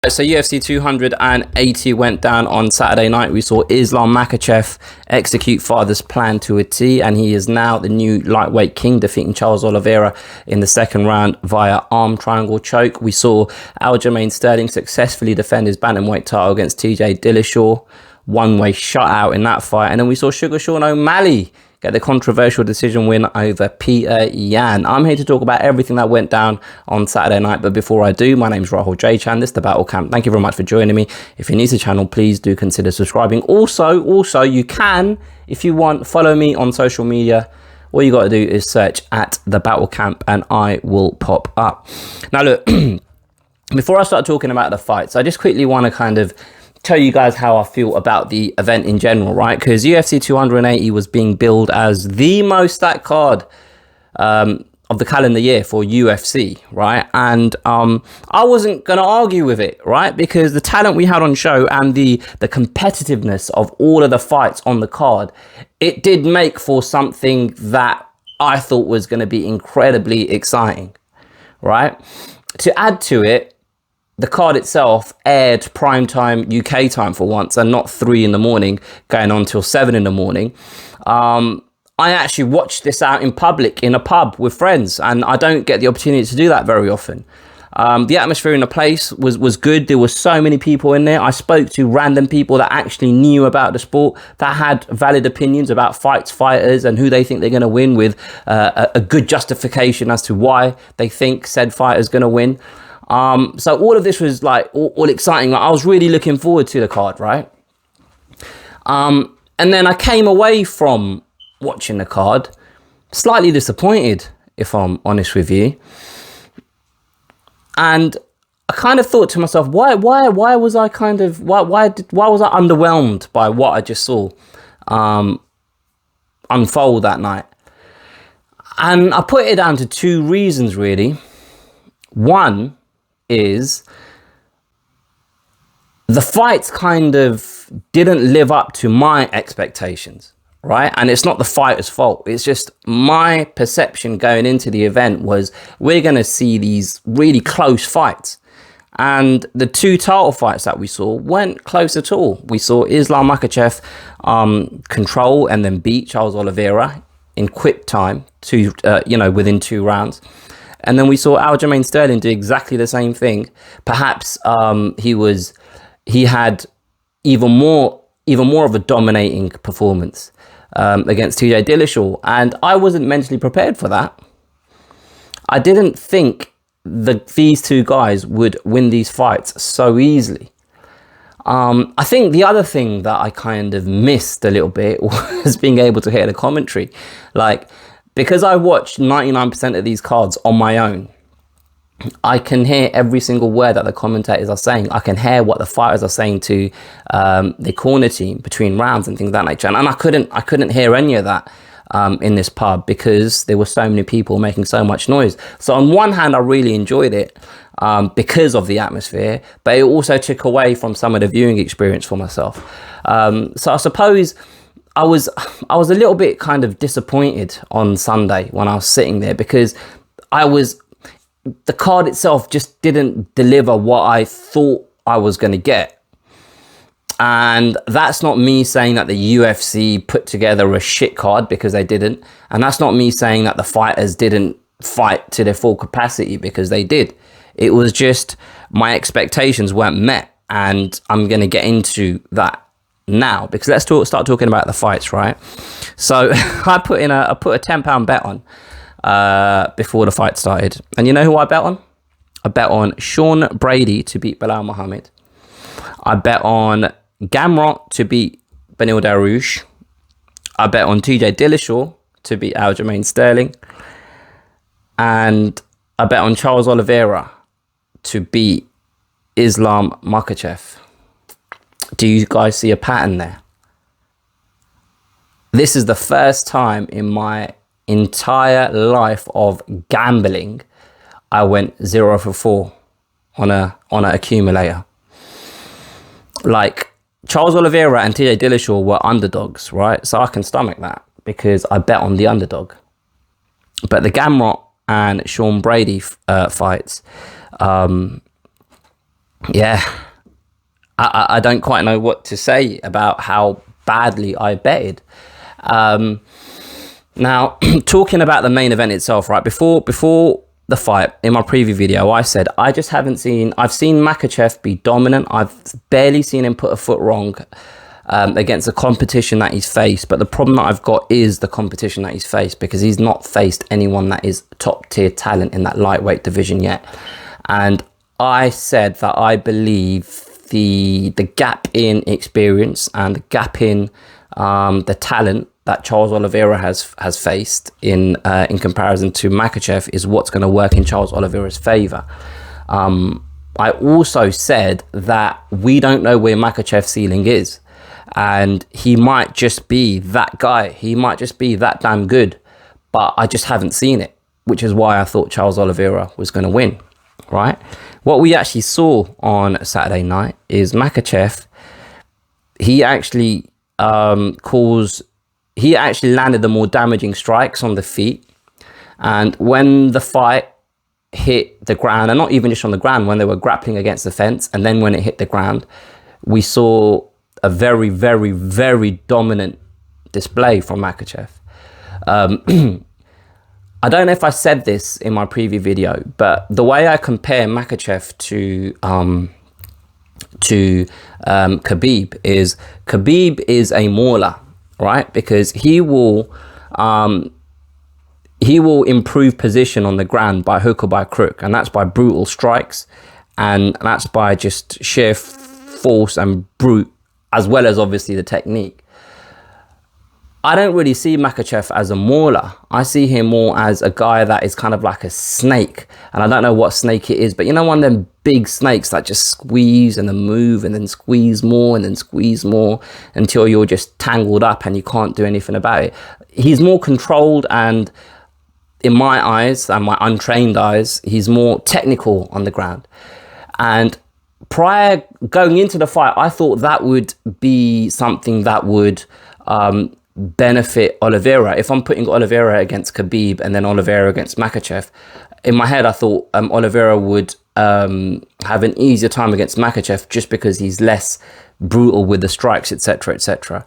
So UFC 280 went down on Saturday night. We saw Islam Makhachev execute father's plan to a T, and he is now the new lightweight king, defeating Charles Oliveira in the second round via arm triangle choke. We saw Aljamain Sterling successfully defend his bantamweight title against TJ Dillashaw, one-way shutout in that fight. And then we saw Suga Sean O'Malley get the controversial decision win over Petr Yan. I'm here to talk about everything that went down on Saturday night. But before I do, my name's Rahul J. Chan. This is the Battle Camp. Thank you very much for joining me. If you're new to the channel, please do consider subscribing. Also, you can, if you want, follow me on social media. All you got to do is search at the Battle Camp and I will pop up. Now, look, before I start talking about the fights, I just quickly want to kind of tell you guys how I feel about the event in general, right? Because UFC 280 was being billed as the most stacked card of the calendar year for UFC, right? And I wasn't going to argue with it, right? Because the talent we had on show and the competitiveness of all of the fights on the card, it did make for something that I thought was going to be incredibly exciting, right? To add to it, the card itself aired primetime UK time for once, and not 3 in the morning going on till 7 in the morning. I actually watched this out in public in a pub with friends, and I don't get the opportunity to do that very often. The atmosphere in the place was good. There were so many people in there. I spoke to random people that actually knew about the sport, that had valid opinions about fighters and who they think they're going to win, with a good justification as to why they think said fighter's going to win. So all of this was like all exciting. Like, I was really looking forward to the card, right? And then I came away from watching the card slightly disappointed, if I'm honest with you. And I kind of thought to myself, why was I underwhelmed by what I just saw unfold that night? And I put it down to 2 reasons, really. One is the fights kind of didn't live up to my expectations, right? And it's not the fighter's fault. It's just my perception going into the event was we're going to see these really close fights. And the 2 title fights that we saw weren't close at all. We saw Islam Makhachev control and then beat Charles Oliveira in quick time, within 2 rounds. And then we saw Aljamain Sterling do exactly the same thing. Perhaps he had even more of a dominating performance against TJ Dillashaw, and I wasn't mentally prepared for that. I didn't think these 2 guys would win these fights so easily. I think the other thing that I kind of missed a little bit was being able to hear the commentary. Like, because I watched 99% of these cards on my own, I can hear every single word that the commentators are saying. I can hear what the fighters are saying to the corner team between rounds and things of that nature. And I couldn't hear any of that in this pub because there were so many people making so much noise. So on one hand, I really enjoyed it because of the atmosphere, but it also took away from some of the viewing experience for myself. So I suppose I was a little bit kind of disappointed on Sunday when I was sitting there, because the card itself just didn't deliver what I thought I was going to get. And that's not me saying that the UFC put together a shit card, because they didn't. And that's not me saying that the fighters didn't fight to their full capacity, because they did. It was just my expectations weren't met. And I'm going to get into that now, because let's start talking about the fights, right? So I put a £10 bet on before the fight started, and you know who I bet on? I bet on Sean Brady to beat Belal Muhammad. I bet on Gamrot to beat Beneil Dariush. I bet on TJ Dillashaw to beat Aljamain Sterling, and I bet on Charles Oliveira to beat Islam Makhachev. Do you guys see a pattern there? This is the first time in my entire life of gambling I went 0 for 4 on an accumulator. Like, Charles Oliveira and TJ Dillashaw were underdogs, right? So I can stomach that because I bet on the underdog. But the Gamrot and Sean Brady fights, yeah, I don't quite know what to say about how badly I betted. Now, talking about the main event itself, right? Before the fight, in my preview video, I said I just haven't seen. I've seen Makhachev be dominant. I've barely seen him put a foot wrong against the competition that he's faced. But the problem that I've got is the competition that he's faced, because he's not faced anyone that is top tier talent in that lightweight division yet. And I said that I believe the gap in experience and the gap in the talent that Charles Oliveira has faced in comparison to Makhachev is what's going to work in Charles Oliveira's favour. I also said that we don't know where Makhachev's ceiling is, and he might just be that guy. He might just be that damn good, but I just haven't seen it, which is why I thought Charles Oliveira was going to win, right? What we actually saw on Saturday night is Makhachev, he actually landed the more damaging strikes on the feet. And when the fight hit the ground, and not even just on the ground, when they were grappling against the fence, and then when it hit the ground, we saw a very, very, very dominant display from Makhachev. I don't know if I said this in my preview video, but the way I compare Makhachev to Khabib is a mauler, right? Because he will improve position on the ground by hook or by crook, and that's by brutal strikes, and that's by just sheer force and brute, as well as obviously the technique. I don't really see Makhachev as a mauler. I see him more as a guy that is kind of like a snake. And I don't know what snake it is, but you know, one of them big snakes that just squeeze and then move and then squeeze more and then squeeze more until you're just tangled up and you can't do anything about it. He's more controlled, and in my eyes and my untrained eyes, he's more technical on the ground. And prior going into the fight, I thought that would be something that would benefit Oliveira. If I'm putting Oliveira against Khabib and then Oliveira against Makhachev, in my head I thought Oliveira would have an easier time against Makhachev just because he's less brutal with the strikes, etc., etc.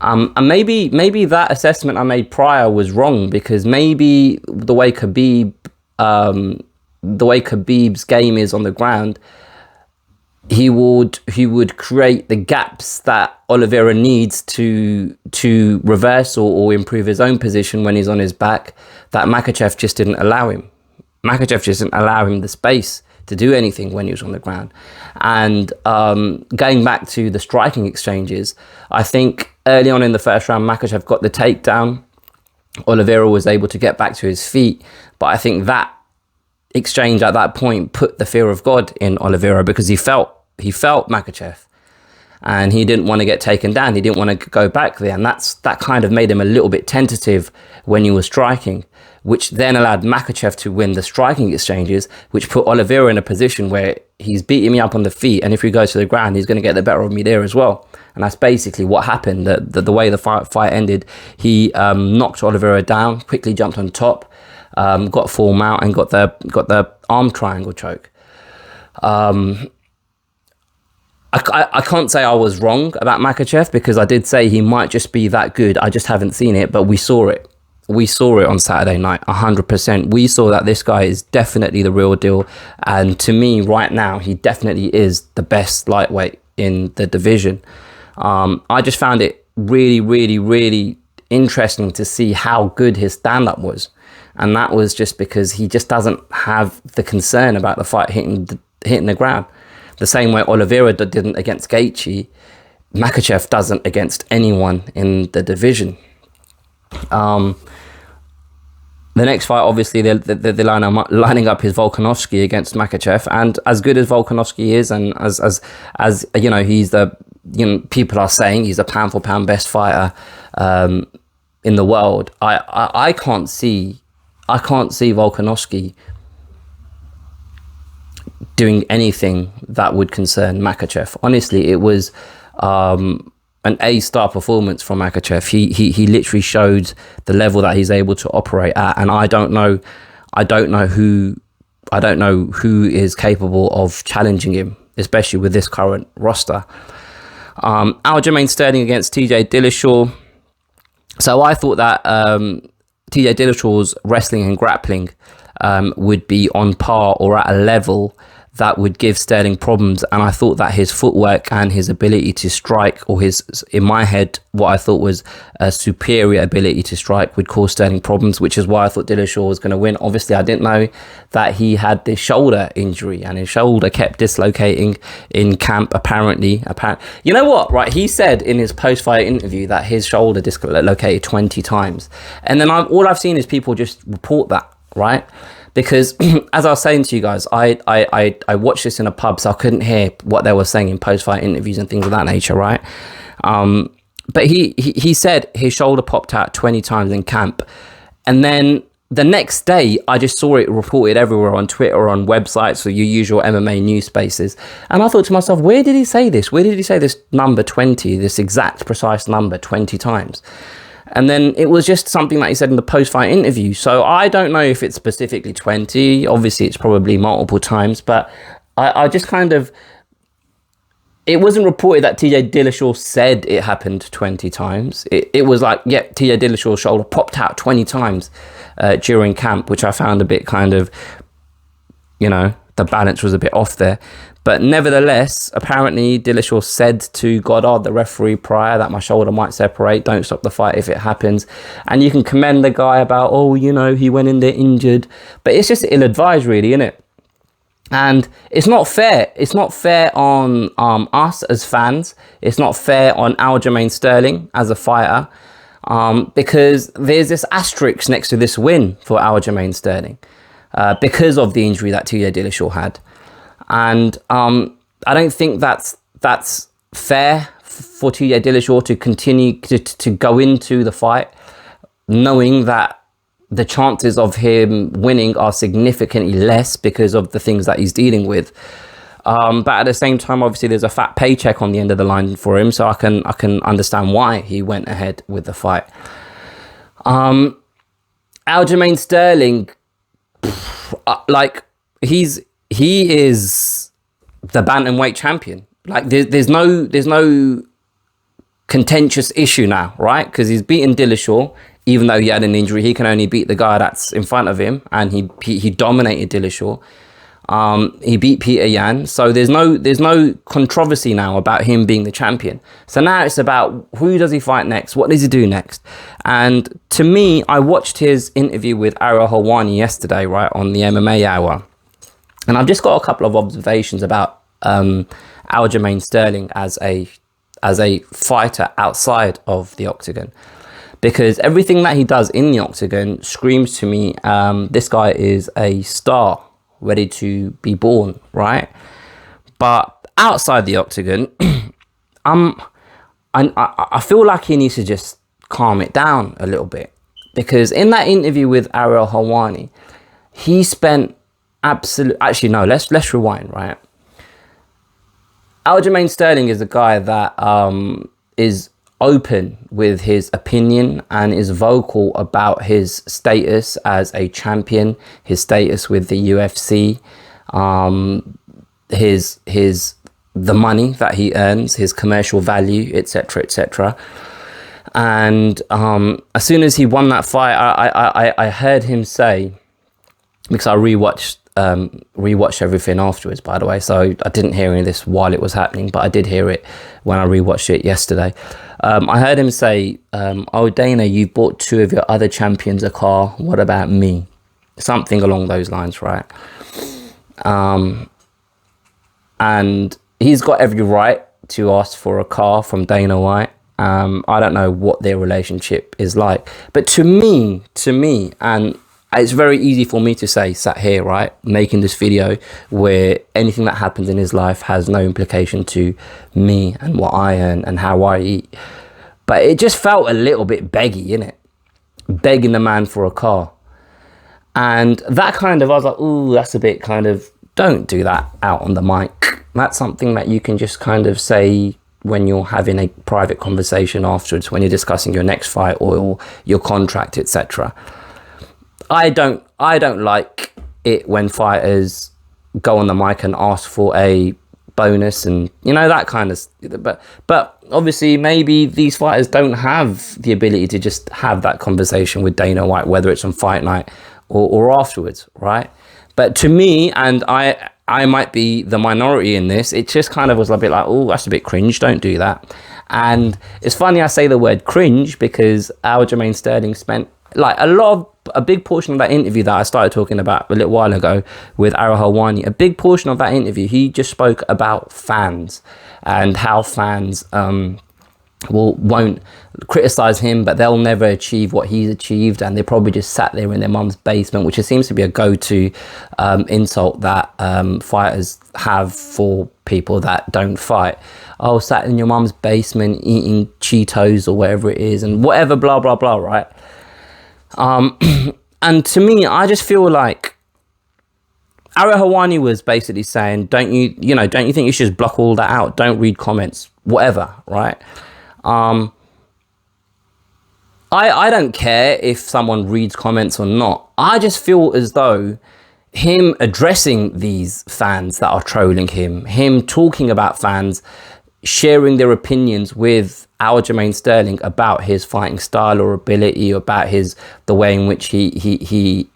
And maybe that assessment I made prior was wrong, because maybe the way Khabib's game is on the ground, he would create the gaps that Oliveira needs to reverse or improve his own position when he's on his back, that Makhachev just didn't allow him. Makhachev just didn't allow him the space to do anything when he was on the ground. And going back to the striking exchanges, I think early on in the first round, Makhachev got the takedown. Oliveira was able to get back to his feet, but I think that exchange at that point put the fear of God in Oliveira, because he felt Makhachev and he didn't want to get taken down. He didn't want to go back there, and that kind of made him a little bit tentative when he was striking, which then allowed Makhachev to win the striking exchanges, which put Oliveira in a position where he's beating me up on the feet, and if he goes to the ground, he's going to get the better of me there as well. And that's basically what happened. The way the fight ended, he knocked Oliveira down, quickly jumped on top, got full mount, and got the arm triangle choke. I can't say I was wrong about Makhachev, because I did say he might just be that good. I just haven't seen it, but we saw it. We saw it on Saturday night, 100%. We saw that this guy is definitely the real deal. And to me, right now, he definitely is the best lightweight in the division. I just found it really, really, really interesting to see how good his stand-up was. And that was just because he just doesn't have the concern about the fight hitting the ground. The same way Oliveira didn't against Gaethje, Makhachev doesn't against anyone in the division. The next fight, obviously, they're lining up his Volkanovski against Makhachev, and as good as Volkanovski is, and as you know, he's people are saying he's a pound for pound best fighter in the world. I can't see Volkanovski doing anything that would concern Makhachev. Honestly, it was an A-star performance from Makhachev. He literally showed the level that he's able to operate at, and I don't know who is capable of challenging him. especially with this current roster. Aljamain Sterling against TJ Dillashaw. So I thought that TJ Dillashaw's wrestling and grappling would be on par or at a level that would give Sterling problems, and I thought that his footwork and his ability to strike, or his, in my head, what I thought was a superior ability to strike, would cause Sterling problems, which is why I thought Dillashaw was going to win. Obviously, I didn't know that he had this shoulder injury, and his shoulder kept dislocating in camp, apparently. You know what, right? He said in his post-fight interview that his shoulder dislocated 20 times. And then all I've seen is people just report that, right? Because as I was saying to you guys, I watched this in a pub, so I couldn't hear what they were saying in post-fight interviews and things of that nature, right? But he said his shoulder popped out 20 times in camp. And then the next day, I just saw it reported everywhere on Twitter, on websites, or your usual MMA news spaces. And I thought to myself, where did he say this? Where did he say this number 20, this exact precise number 20 times? And then it was just something that he said in the post-fight interview. So I don't know if it's specifically 20. Obviously, it's probably multiple times. But I just kind of... It wasn't reported that TJ Dillashaw said it happened 20 times. It was like, yeah, TJ Dillashaw's shoulder popped out 20 times during camp, which I found a bit kind of, the balance was a bit off there. But nevertheless, apparently Dillashaw said to Goddard, the referee, prior, that my shoulder might separate. Don't stop the fight if it happens. And you can commend the guy about, he went in there injured. But it's just ill-advised, really, isn't it? And it's not fair. It's not fair on us as fans. It's not fair on Aljamain Sterling as a fighter. Because there's this asterisk next to this win for Aljamain Sterling. Because of the injury that TJ Dillashaw had. And I don't think that's fair for TJ Dillashaw to continue to go into the fight knowing that the chances of him winning are significantly less because of the things that he's dealing with. But at the same time, obviously, there's a fat paycheck on the end of the line for him, so I can understand why he went ahead with the fight. Aljamain Sterling, he is the bantamweight champion. Like there's no contentious issue now, right? Because he's beaten Dillashaw, even though he had an injury. He can only beat the guy that's in front of him, and he dominated Dillashaw. He beat Petr Yan, so there's no controversy now about him being the champion. So now it's about who does he fight next? What does he do next? And to me, I watched his interview with Ariel Helwani yesterday, right, on the MMA Hour. And I've just got a couple of observations about Aljamain Sterling as a fighter outside of the octagon, because everything that he does in the octagon screams to me, this guy is a star ready to be born, right? But outside the octagon, I feel like he needs to just calm it down a little bit, because in that interview with Ariel Helwani, he spent actually no, let's rewind, right? Aljamain Sterling is a guy that is open with his opinion and is vocal about his status as a champion, his status with the UFC, the money that he earns, his commercial value, etc., etc. And as soon as he won that fight, I heard him say, because I rewatched everything afterwards, by the way, so I didn't hear any of this while it was happening, but I did hear it when I rewatched it yesterday. I heard him say, "Oh, Dana, you've bought two of your other champions a car. What about me?" Something along those lines, right? And he's got every right to ask for a car from Dana White. I don't know what their relationship is like, but to me, and it's very easy for me to say, sat here, right, making this video where anything that happens in his life has no implication to me and what I earn and how I eat. But it just felt a little bit beggy, innit? Begging the man for a car. And that kind of, I was like, ooh, that's a bit kind of, don't do that out on the mic. That's something that you can just kind of say when you're having a private conversation afterwards, when you're discussing your next fight or your contract, etc. I don't like it when fighters go on the mic and ask for a bonus, and you know, that kind of. But obviously, maybe these fighters don't have the ability to just have that conversation with Dana White, whether it's on fight night or afterwards, right? But to me, and I might be the minority in this, it just kind of was a bit like, oh, that's a bit cringe, don't do that. And it's funny I say the word cringe, because Aljamain Sterling spent like a big portion of that interview that I started talking about a little while ago with Ariel Helwani, a big portion of that interview, he just spoke about fans and how fans won't criticize him, but they'll never achieve what he's achieved, and they probably just sat there in their mum's basement, which seems to be a go-to insult that fighters have for people that don't fight. Oh, sat in your mum's basement eating Cheetos or whatever it is, and whatever, blah blah blah, right? And to me, I just feel like Ariel Helwani was basically saying, don't you think you should just block all that out? Don't read comments, whatever, right? I don't care if someone reads comments or not. I just feel as though him addressing these fans that are trolling him talking about fans, sharing their opinions with Aljamain Sterling about his fighting style or ability, about the way in which he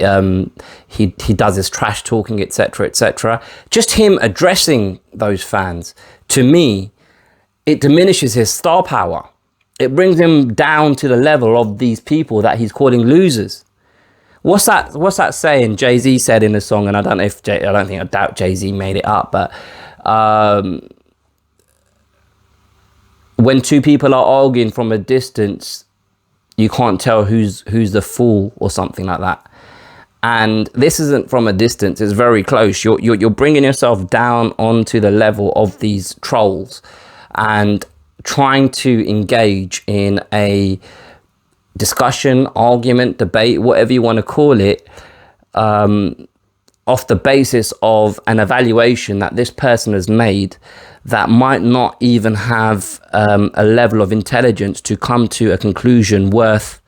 does his trash talking, etc., etc. Just him addressing those fans, to me, it diminishes his star power. It brings him down to the level of these people that he's calling losers. What's that saying Jay-Z said in the song? And I doubt Jay-Z made it up, but when two people are arguing from a distance, you can't tell who's the fool, or something like that. And this isn't from a distance, it's very close. You're bringing yourself down onto the level of these trolls and trying to engage in a discussion, argument, debate, whatever you want to call it, off the basis of an evaluation that this person has made that might not even have a level of intelligence to come to a conclusion worth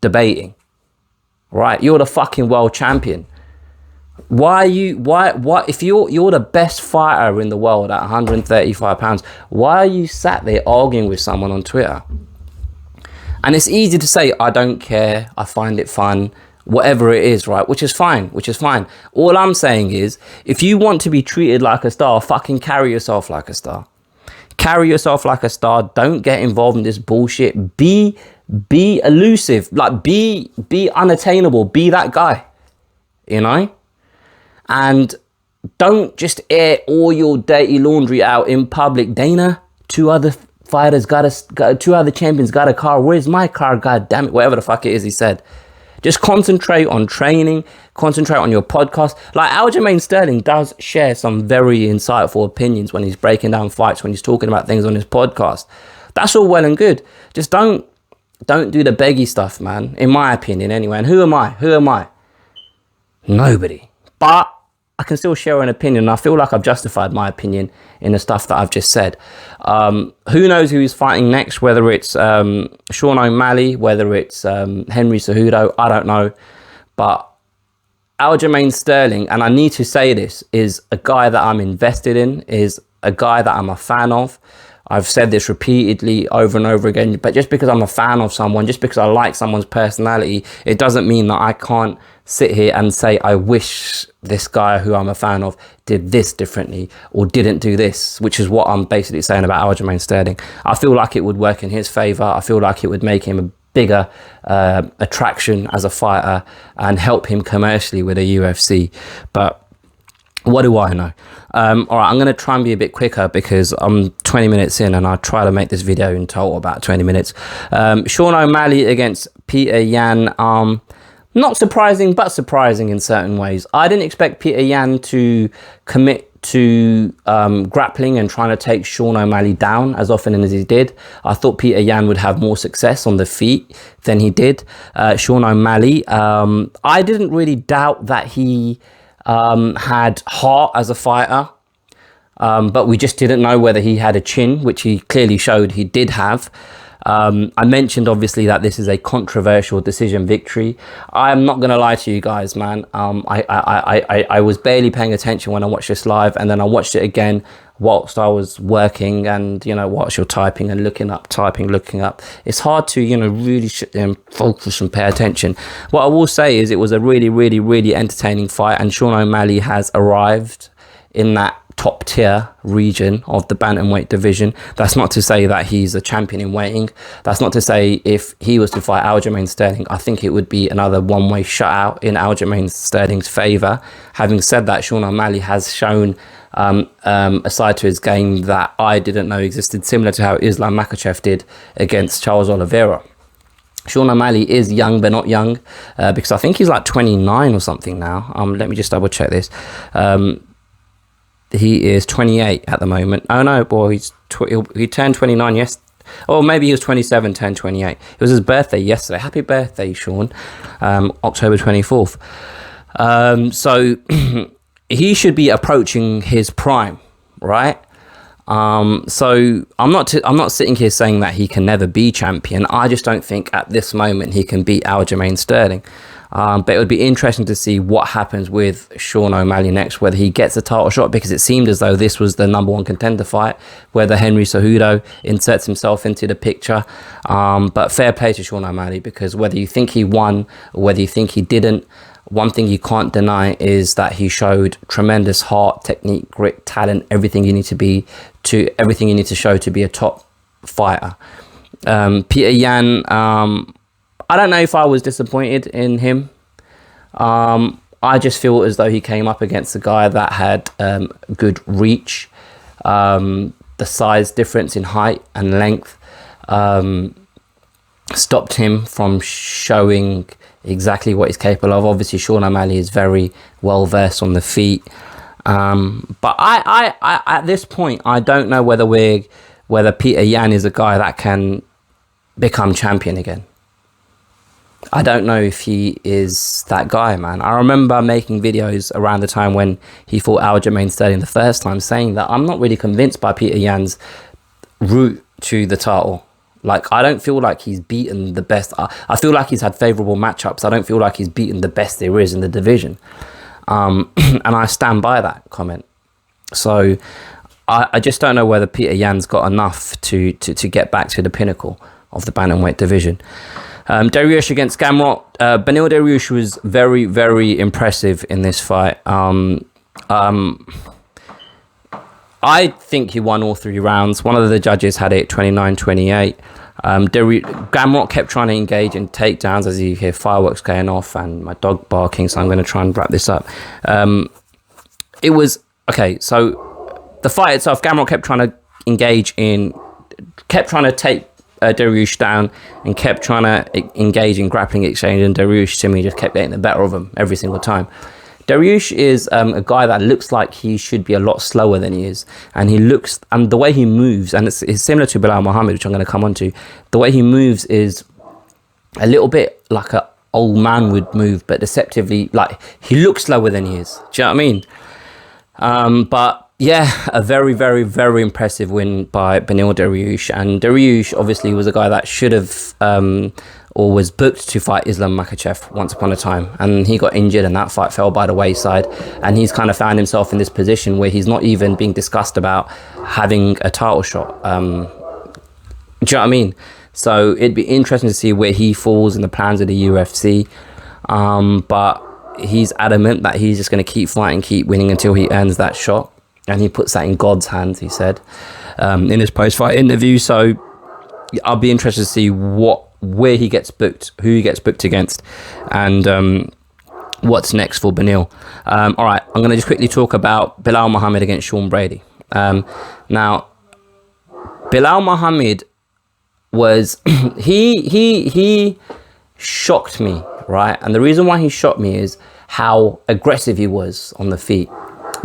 debating. Right? You're the fucking world champion. Why if you're the best fighter in the world at 135 pounds, why are you sat there arguing with someone on Twitter? And it's easy to say, I don't care, I find it fun, whatever it is, right? Which is fine. All I'm saying is, if you want to be treated like a star, fucking carry yourself like a star. Carry yourself like a star. Don't get involved in this bullshit. Be elusive, like be unattainable, be that guy, you know? And don't just air all your dirty laundry out in public. Dana, two other champions got a car. Where's my car? God damn it. Whatever the fuck it is he said. Just concentrate on training, concentrate on your podcast. Like Aljamain Sterling does share some very insightful opinions when he's breaking down fights, when he's talking about things on his podcast. That's all well and good. Just don't do the beggy stuff, man, in my opinion anyway. And who am I? Nobody. But I can still share an opinion, and I feel like I've justified my opinion in the stuff that I've just said. Who knows who he's fighting next, whether it's Sean O'Malley, whether it's Henry Cejudo, I don't know. But Aljamain Sterling, and I need to say this, is a guy that I'm invested in, is a guy that I'm a fan of. I've said this repeatedly over and over again, but just because I'm a fan of someone, just because I like someone's personality, it doesn't mean that I can't sit here and say, I wish this guy who I'm a fan of did this differently or didn't do this, which is what I'm basically saying about Aljamain Sterling. I feel like it would work in his favor. I feel like it would make him a bigger attraction as a fighter and help him commercially with the UFC. But what do I know? All right, I'm going to try and be a bit quicker because I'm 20 minutes in and I try to make this video in total about 20 minutes. Sean O'Malley against Petr Yan. Not surprising, but surprising in certain ways. I didn't expect Petr Yan to commit to grappling and trying to take Sean O'Malley down as often as he did. I thought Petr Yan would have more success on the feet than he did. Sean O'Malley, I didn't really doubt that he had heart as a fighter, but we just didn't know whether he had a chin, which he clearly showed he did have. I mentioned obviously that this is a controversial decision victory. I'm not gonna lie to you guys, man. I was barely paying attention when I watched this live, and then I watched it again whilst I was working, and whilst you're typing and looking up, it's hard to really focus and pay attention. What I will say is it was a really, really, really entertaining fight, and Sean O'Malley has arrived in that top tier region of the bantamweight division. That's not to say that he's a champion in weighing. That's not to say if he was to fight Aljamain Sterling, I think it would be another one-way shutout in Aljamain Sterling's favour. Having said that, Sean O'Malley has shown a side to his game that I didn't know existed, similar to how Islam Makhachev did against Charles Oliveira. Sean O'Malley is young, but not young, because I think he's like 29 or something now. Let me just double check this. He is 28 at the moment. Oh no, boy, he turned 29 yesterday. Or maybe he was 27, turned 28. It was his birthday yesterday. Happy birthday, Sean. October 24th. So he should be approaching his prime, right? So I'm not sitting here saying that he can never be champion. I just don't think at this moment he can beat Aljamain Sterling. But it would be interesting to see what happens with Sean O'Malley next, whether he gets a title shot, because it seemed as though this was the number one contender fight, whether Henry Cejudo inserts himself into the picture. But fair play to Sean O'Malley, because whether you think he won or whether you think he didn't, one thing you can't deny is that he showed tremendous heart, technique, grit, talent, everything you need to show to be a top fighter. Petr Yan, I don't know if I was disappointed in him. I just feel as though he came up against a guy that had good reach. The size difference in height and length stopped him from showing exactly what he's capable of. Obviously, Sean O'Malley is very well versed on the feet. But I at this point, I don't know whether Petr Yan is a guy that can become champion again. I don't know if he is that guy, man. I remember making videos around the time when he fought Aljamain Sterling the first time, saying that I'm not really convinced by Petr Yan's route to the title. Like, I don't feel like he's beaten the best. I feel like he's had favourable matchups. I don't feel like he's beaten the best there is in the division. And I stand by that comment. So I just don't know whether Petr Yan's got enough to get back to the pinnacle of the bantamweight division. Dariush against Gamrot. Beneil Dariush was very, very impressive in this fight. I think he won all 3 rounds. One of the judges had it 29-28. Gamrot kept trying to engage in takedowns, as you hear fireworks going off and my dog barking, so I'm going to try and wrap this up. It was... Okay, so the fight itself, Gamrot kept trying to take Dariush down and kept trying to engage in grappling exchange, and Dariush to me just kept getting the better of him every single time. Dariush is a guy that looks like he should be a lot slower than he is, and the way he moves, and it's similar to Belal Muhammad, which I'm going to come on to. The way he moves is a little bit like an old man would move, but deceptively, like, he looks slower than he is. Do you know what I mean? But yeah, a very, very, very impressive win by Beneil Dariush. And Dariush obviously was a guy that should have or was booked to fight Islam Makhachev once upon a time. And he got injured and that fight fell by the wayside. And he's kind of found himself in this position where he's not even being discussed about having a title shot. Do you know what I mean? So it'd be interesting to see where he falls in the plans of the UFC. But he's adamant that he's just going to keep fighting, keep winning until he earns that shot. And he puts that in God's hands, he said, in his post-fight interview. So I'll be interested to see where he gets booked, who he gets booked against, and what's next for Beneil. All right, I'm going to just quickly talk about Belal Muhammad against Sean Brady. Now, Belal Muhammad was he shocked me, right? And the reason why he shocked me is how aggressive he was on the feet,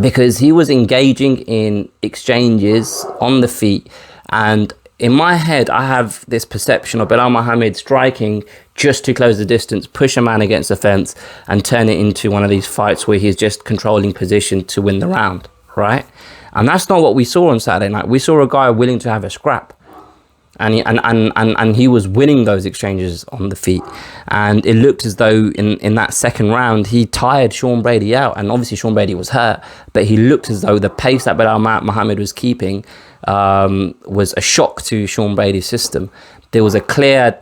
because he was engaging in exchanges on the feet. And in my head, I have this perception of Belal Muhammad striking just to close the distance, push a man against the fence, and turn it into one of these fights where he's just controlling position to win the round, right? And that's not what we saw on Saturday night. We saw a guy willing to have a scrap. and he was winning those exchanges on the feet, and it looked as though in that second round he tired Sean Brady out, and obviously Sean Brady was hurt, but he looked as though the pace that Belal Muhammad was keeping was a shock to Sean Brady's system. There was a clear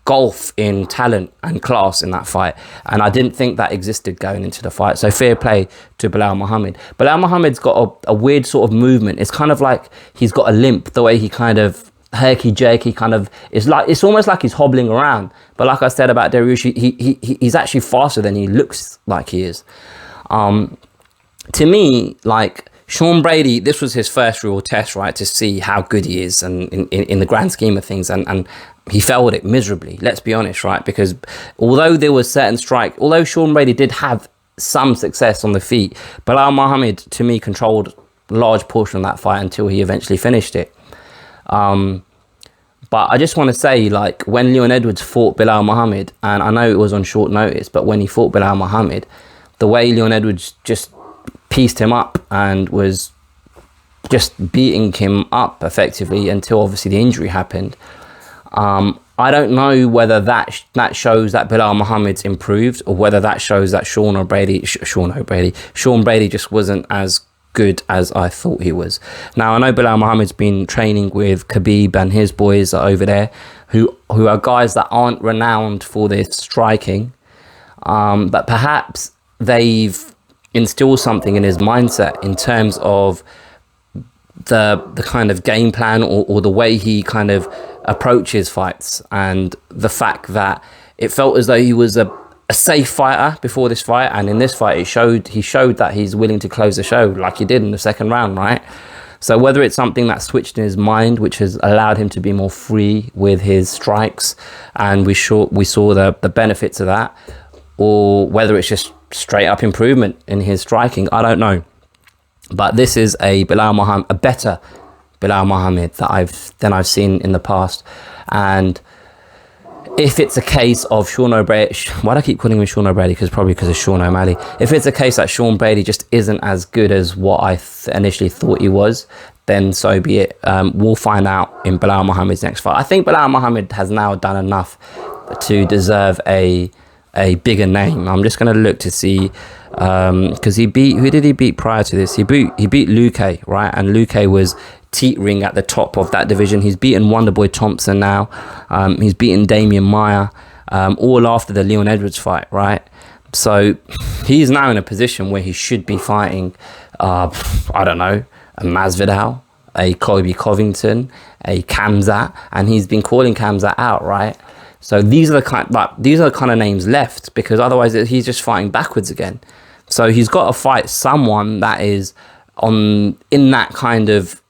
gulf in talent and class in that fight, and I didn't think that existed going into the fight. So fair play to Belal Muhammad. Belal Muhammad's got a weird sort of movement. It's kind of like he's got a limp, the way he kind of herky jerky kind of, it's almost like he's hobbling around. But like I said about Dariush, he's actually faster than he looks like he is. To me, like, Sean Brady, this was his first real test, right, to see how good he is, and in the grand scheme of things, and he failed it miserably, let's be honest, right? Because although there was certain although Sean Brady did have some success on the feet, Belal Muhammad, to me, controlled a large portion of that fight until he eventually finished it. But I just want to say, like, when Leon Edwards fought Belal Muhammad, and I know it was on short notice, but when he fought Belal Muhammad, the way Leon Edwards just pieced him up and was just beating him up effectively until obviously the injury happened. I don't know whether that shows that Belal Muhammad's improved, or whether that shows that Sean Brady just wasn't as good as I thought he was. Now, I know Belal Muhammad's been training with Khabib and his boys over there, who are guys that aren't renowned for their striking, but perhaps they've instilled something in his mindset in terms of the kind of game plan, or the way he kind of approaches fights, and the fact that it felt as though he was a safe fighter before this fight, and in this fight he showed that he's willing to close the show, like he did in the second round, right? So whether it's something that switched in his mind, which has allowed him to be more free with his strikes, and we saw the benefits of that, or whether it's just straight up improvement in his striking, I don't know. But this is a better Belal Muhammad than I've seen in the past. And if it's a case of Sean O'Brady, why do I keep calling him Sean O'Brady? Probably because of Sean O'Malley. If it's a case that Sean Brady just isn't as good as what I initially thought he was, then so be it. We'll find out in Belal Muhammad's next fight. I think Belal Muhammad has now done enough to deserve a bigger name. I'm just going to look to see, because who did he beat prior to this? He beat Luque, right? And Luque was teetering at the top of that division. He's beaten Wonderboy Thompson now. He's beaten Damian Maia, all after the Leon Edwards fight, right? So he's now in a position where he should be fighting, I don't know, a Masvidal, a Colby Covington, a Khamzat, and he's been calling Khamzat out, right? So these are the kind of names left, because otherwise he's just fighting backwards again. So he's got to fight someone that is in that kind of,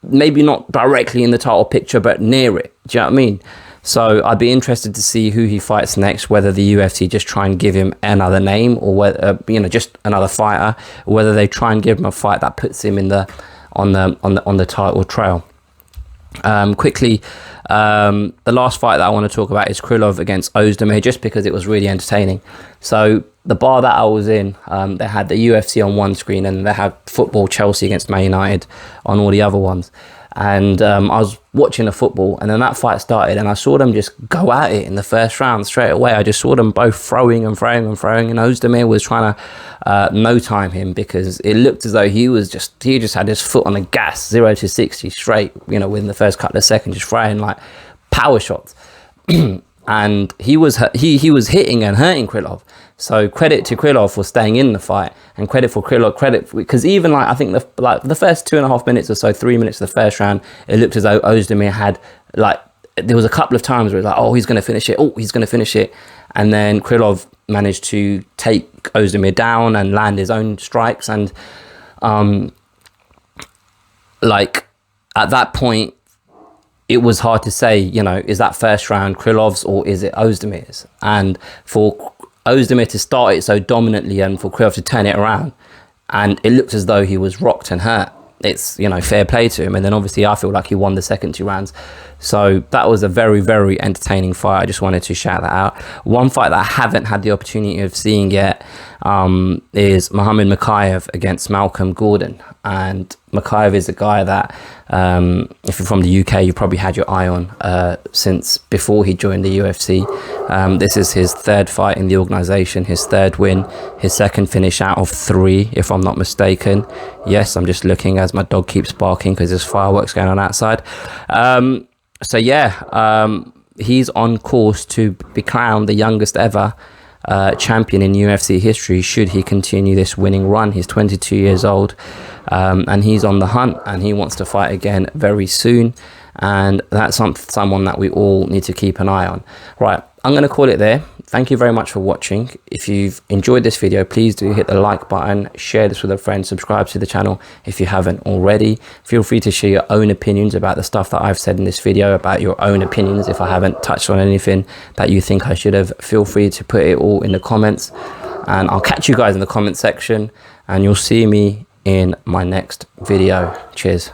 maybe not directly in the title picture, but near it. Do you know what I mean? So I'd be interested to see who he fights next, whether the UFC just try and give him another name, or whether, just another fighter, or whether they try and give him a fight that puts him on the title trail. Quickly, the last fight that I want to talk about is Krylov against Ozdemir, just because it was really entertaining. So the bar that I was in, they had the UFC on one screen, and they had football, Chelsea against Man United, on all the other ones. And I was watching the football, and then that fight started, and I saw them just go at it in the first round straight away. I just saw them both throwing, and Ozdemir was trying to no time him, because it looked as though he just had his foot on the gas, 0 to 60 straight, within the first couple of seconds, just throwing like power shots. And he was hitting and hurting Krylov. So credit to Krylov for staying in the fight, and credit because even I think the first 2.5 minutes or so, 3 minutes of the first round, it looked as though Ozdemir had, there was a couple of times where it was like, oh, he's going to finish it, and then Krylov managed to take Ozdemir down and land his own strikes, and at that point it was hard to say, is that first round Krylov's or is it Ozdemir's? And for Ozdemir to start it so dominantly and for Krylov to turn it around, and it looked as though he was rocked and hurt, it's, fair play to him. And then obviously I feel like he won the second 2 rounds. So that was a very, very entertaining fight. I just wanted to shout that out. One fight that I haven't had the opportunity of seeing yet, is Muhammad Makhachev against Malcolm Gordon. And Makhachev is a guy that, if you're from the UK, you probably had your eye on since before he joined the UFC. This is his third fight in the organization, his third win, his second finish out of 3, if I'm not mistaken. Yes, I'm just looking as my dog keeps barking because there's fireworks going on outside. So yeah, he's on course to be crowned the youngest ever champion in UFC history should he continue this winning run. He's 22 years old, and he's on the hunt, and he wants to fight again very soon, and that's someone that we all need to keep an eye on. Right, I'm going to call it there. Thank you very much for watching. If you've enjoyed this video, please do hit the like button, share this with a friend, subscribe to the channel if you haven't already. Feel free to share your own opinions about the stuff that I've said in this video, about your own opinions. If I haven't touched on anything that you think I should have, feel free to put it all in the comments, and I'll catch you guys in the comment section, and you'll see me in my next video. Cheers.